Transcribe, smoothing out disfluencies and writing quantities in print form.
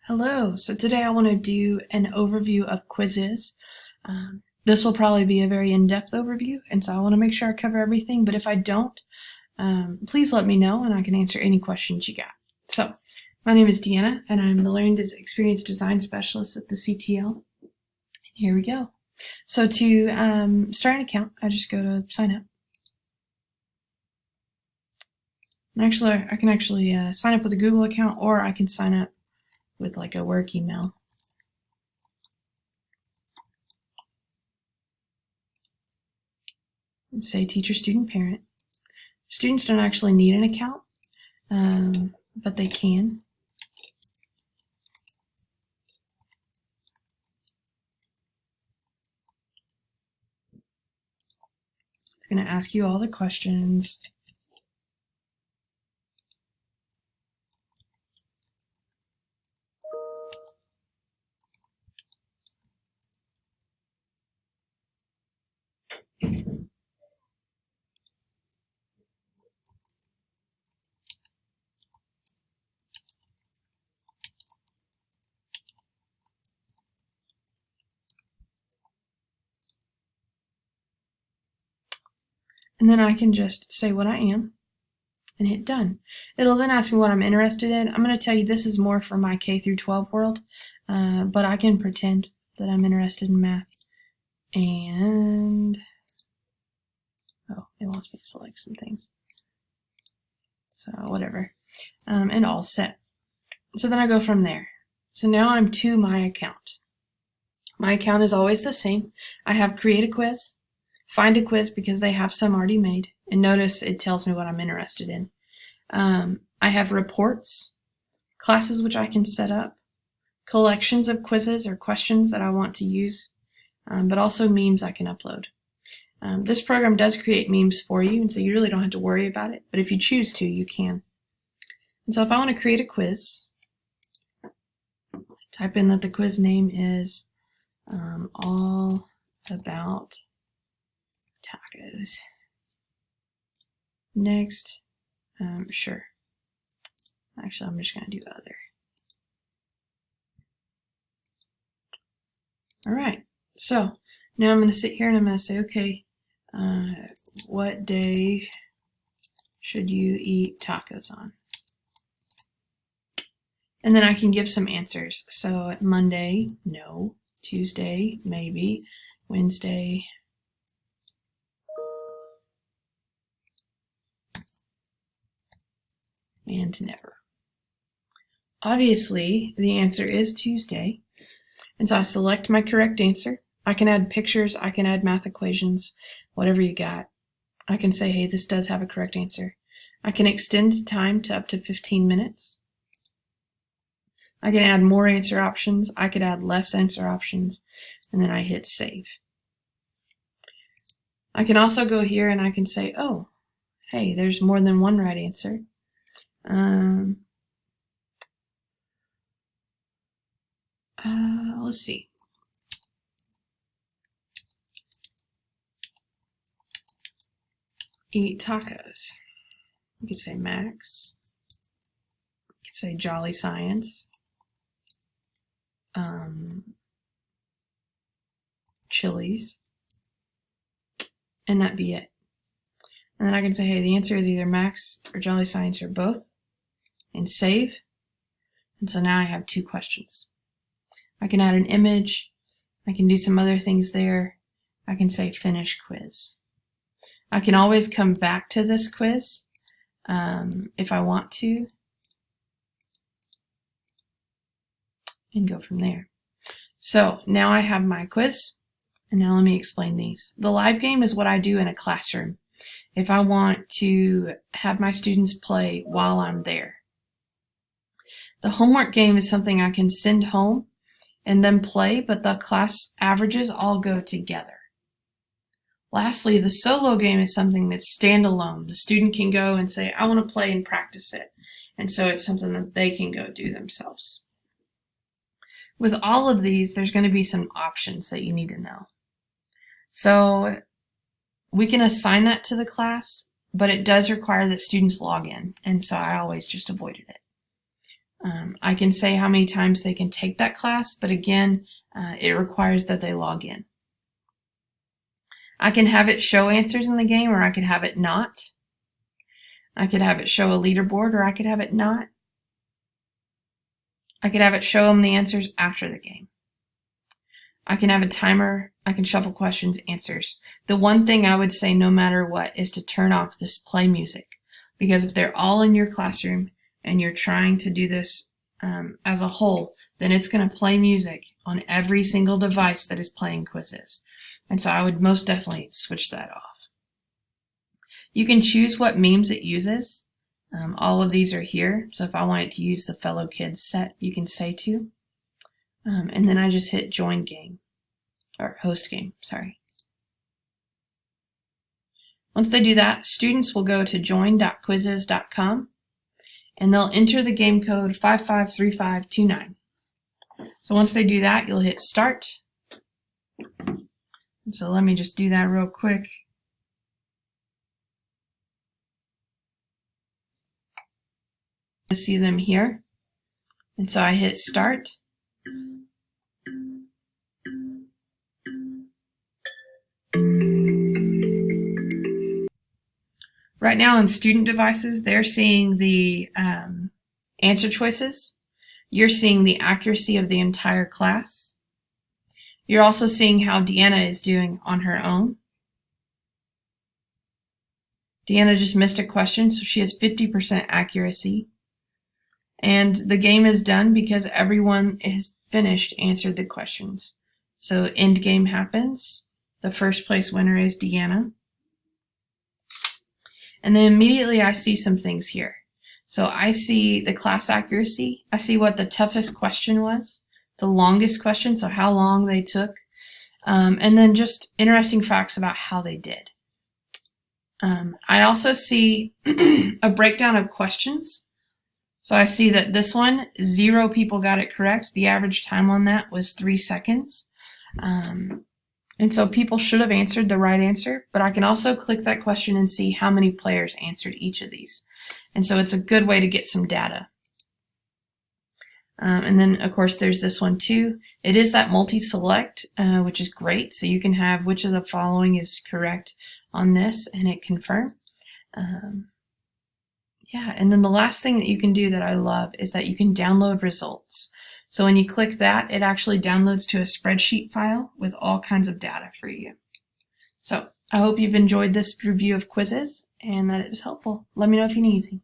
Hello, so today I want to do an overview of Quizizz. This will probably be a very in-depth overview, and so I want to make sure I cover everything, but if I don't, please let me know and I can answer any questions you got. So, my name is Deanna, and I'm the Learning Experience Design Specialist at the CTL. Here we go. So to start an account, I just go to sign up. And actually, I can actually sign up with a Google account, or I can sign up with like a work email. Say teacher, student, parent. Students don't actually need an account, but they can. It's going to ask you all the questions. And then I can just say what I am and hit done. It'll then ask me what I'm interested in. I'm going to tell you this is more for my K through 12 world, but I can pretend that I'm interested in math. And oh, it wants me to select some things. So whatever. And all set. So then I go from there. So now I'm to my account. My account is always the same. I have create a quiz, find a quiz because they have some already made, and notice it tells me what I'm interested in. I have reports, classes which I can set up, collections of quizzes or questions that I want to use, but also memes I can upload. This program does create memes for you, and so you really don't have to worry about it, but if you choose to, you can. And so if I want to create a quiz, type in that the quiz name is all about tacos. Next, sure. Actually, I'm just going to do other. All right. So now I'm going to sit here and I'm going to say, okay, what day should you eat tacos on? And then I can give some answers. So Monday, no. Tuesday, maybe. Wednesday, and never. Obviously, the answer is Tuesday. And so I select my correct answer. I can add pictures, I can add math equations, whatever you got. I can say, hey, this does have a correct answer. I can extend time to up to 15 minutes. I can add more answer options. I could add less answer options. And then I hit save. I can also go here and I can say, oh, hey, there's more than one right answer. Let's see. Eat tacos. You could say Max. You could say Jolly Science. Chili's. And that'd be it. And then I can say, hey, the answer is either Max or Jolly Science or both. And save. And so now I have two questions. I can add an image. I can do some other things there. I can say finish quiz. I can always come back to this quiz if I want to and go from there. So now I have my quiz, and now let me explain these. The live game is what I do in a classroom if I want to have my students play while I'm there. The homework game is something I can send home and then play, but the class averages all go together. Lastly, the solo game is something that's standalone. The student can go and say, I want to play and practice it. And so it's something that they can go do themselves. With all of these, there's going to be some options that you need to know. So we can assign that to the class, but it does require that students log in. And so I always just avoided it. I can say how many times they can take that class, but again, it requires that they log in. I can have it show answers in the game, or I could have it not. I could have it show a leaderboard, or I could have it not. I could have it show them the answers after the game. I can have a timer. I can shuffle questions, answers. The one thing I would say no matter what is to turn off this play music, because if they're all in your classroom and you're trying to do this as a whole, then it's going to play music on every single device that is playing Quizizz. And so I would most definitely switch that off. You can choose what memes it uses. All of these are here. So if I want it to use the fellow kids set, you can say to. And then I just hit join game, or host game, sorry. Once they do that, students will go to join.quizizz.com and they'll enter the game code 553529. So once they do that, you'll hit start. And so let me just do that real quick. I see them here. And so I hit start. Right now on student devices, they're seeing the answer choices. You're seeing the accuracy of the entire class. You're also seeing how Deanna is doing on her own. Deanna just missed a question, so she has 50% accuracy. And the game is done because everyone is finished answered the questions. So end game happens. The first place winner is Deanna. And then immediately I see some things here. So I see the class accuracy. I see what the toughest question was, the longest question, so how long they took, and then just interesting facts about how they did. I also see a breakdown of questions. So I see that this one, 0 people got it correct. The average time on that was 3 seconds. And so people should have answered the right answer, but I can also click that question and see how many players answered each of these. And so it's a good way to get some data. And then, of course, there's this one too. It is that multi-select, which is great. So you can have which of the following is correct on this and hit confirm. Yeah, and then the last thing that you can do that I love is that you can download results. So when you click that, it actually downloads to a spreadsheet file with all kinds of data for you. So I hope you've enjoyed this review of Quizizz and that it was helpful. Let me know if you need anything.